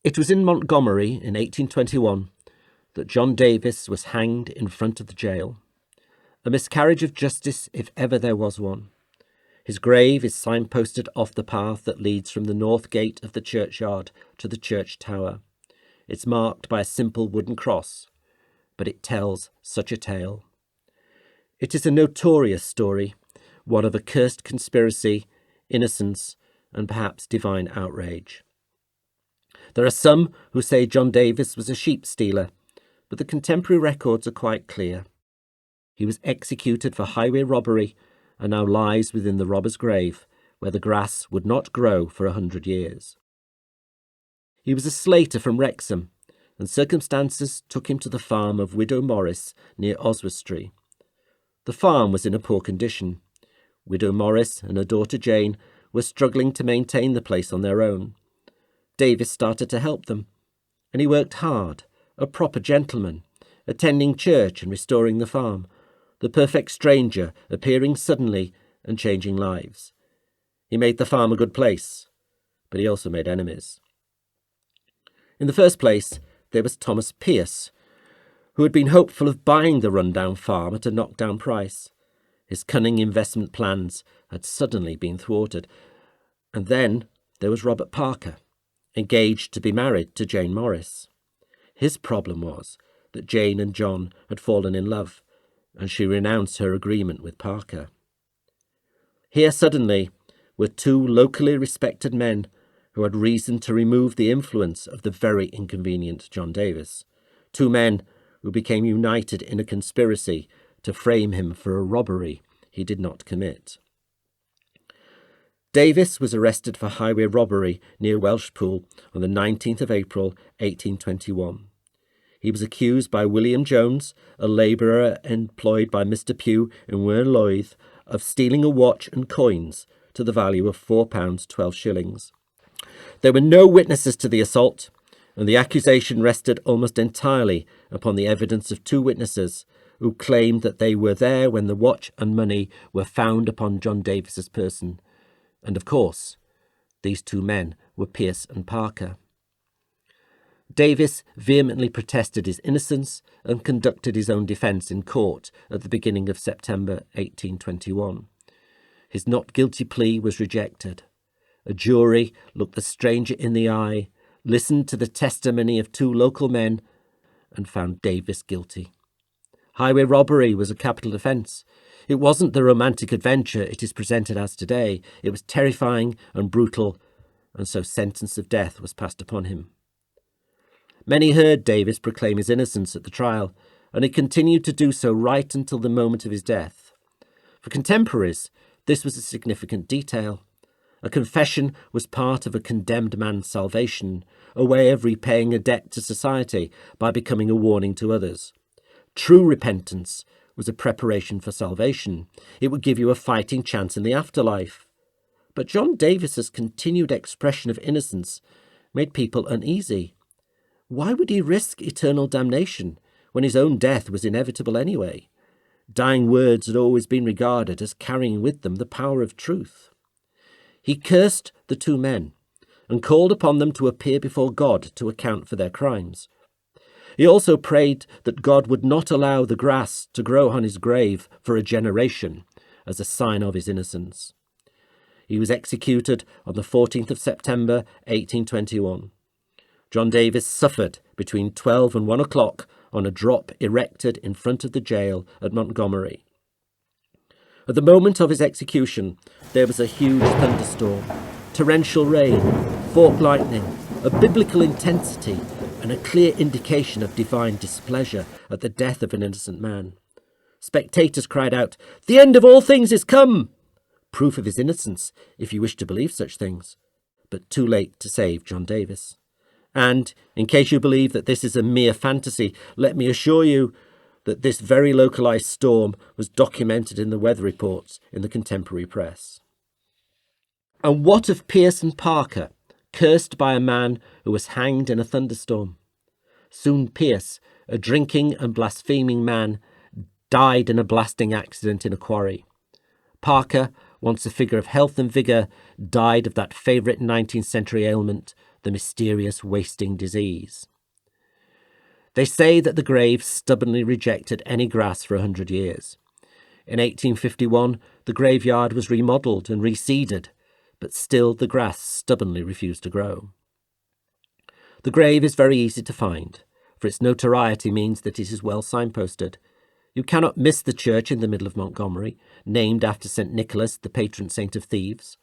It was in Montgomery in 1821 that John Davis was hanged in front of the jail. A miscarriage of justice, if ever there was one. His grave is signposted off the path that leads from the north gate of the churchyard to the church tower. It's marked by a simple wooden cross, but it tells such a tale. It is a notorious story, one of accursed conspiracy, innocence, and perhaps divine outrage. There are some who say John Davis was a sheep stealer, but the contemporary records are quite clear. He was executed for highway robbery and now lies within the robber's grave, where the grass would not grow for 100 years. He was a slater from Wrexham, and circumstances took him to the farm of Widow Morris near Oswestry. The farm was in a poor condition. Widow Morris and her daughter Jane were struggling to maintain the place on their own. Davis started to help them, and he worked hard, a proper gentleman, attending church and restoring the farm, the perfect stranger appearing suddenly and changing lives. He made the farm a good place, but he also made enemies. In the first place, there was Thomas Pearce, who had been hopeful of buying the rundown farm at a knockdown price. His cunning investment plans had suddenly been thwarted. And then there was Robert Parker, engaged to be married to Jane Morris. His problem was that Jane and John had fallen in love, and she renounced her agreement with Parker. Here suddenly were two locally respected men who had reason to remove the influence of the very inconvenient John Davis, two men who became united in a conspiracy to frame him for a robbery he did not commit. Davis was arrested for highway robbery near Welshpool on the 19th of April 1821. He was accused by William Jones, a labourer employed by Mr. Pugh in Werloedd, of stealing a watch and coins to the value of £4 12 shillings. There were no witnesses to the assault, and the accusation rested almost entirely upon the evidence of two witnesses who claimed that they were there when the watch and money were found upon John Davis's person. And of course, these two men were Pearce and Parker. Davis vehemently protested his innocence and conducted his own defence in court at the beginning of September 1821. His not guilty plea was rejected. A jury looked the stranger in the eye, listened to the testimony of two local men, and found Davis guilty. Highway robbery was a capital offence. It wasn't the romantic adventure it is presented as today. It was terrifying and brutal, and so sentence of death was passed upon him. Many heard Davis proclaim his innocence at the trial, and he continued to do so right until the moment of his death. For contemporaries, this was a significant detail. A confession was part of a condemned man's salvation, a way of repaying a debt to society by becoming a warning to others. True repentance was a preparation for salvation. It would give you a fighting chance in the afterlife. But John Davis's continued expression of innocence made people uneasy. Why would he risk eternal damnation when his own death was inevitable anyway? Dying words had always been regarded as carrying with them the power of truth. He cursed the two men and called upon them to appear before God to account for their crimes. He also prayed that God would not allow the grass to grow on his grave for a generation as a sign of his innocence. He was executed on the 14th of September 1821. John Davis suffered between 12 and 1 o'clock on a drop erected in front of the jail at Montgomery. At the moment of his execution, there was a huge thunderstorm, torrential rain, forked lightning, a biblical intensity, and a clear indication of divine displeasure at the death of an innocent man. Spectators cried out, "The end of all things is come!" Proof of his innocence, if you wish to believe such things, but too late to save John Davis. And, in case you believe that this is a mere fantasy, let me assure you that this very localised storm was documented in the weather reports in the contemporary press. And what of Pearce and Parker, cursed by a man who was hanged in a thunderstorm? Soon Pearce, a drinking and blaspheming man, died in a blasting accident in a quarry. Parker, once a figure of health and vigour, died of that favourite 19th century ailment, the mysterious wasting disease. They say that the grave stubbornly rejected any grass for 100 years. In 1851, the graveyard was remodelled and reseeded, but still the grass stubbornly refused to grow. The grave is very easy to find, for its notoriety means that it is well signposted. You cannot miss the church in the middle of Montgomery, named after St. Nicholas, the patron saint of thieves.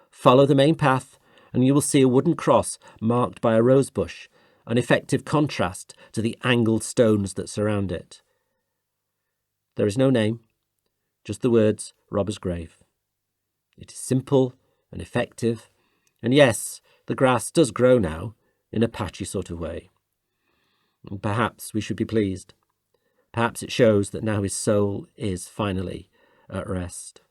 Follow the main path, and you will see a wooden cross marked by a rose bush, an effective contrast to the angled stones that surround it. There is no name, just the words Robber's Grave. It is simple and effective, and yes, the grass does grow now, in a patchy sort of way. And perhaps we should be pleased. Perhaps it shows that now his soul is finally at rest.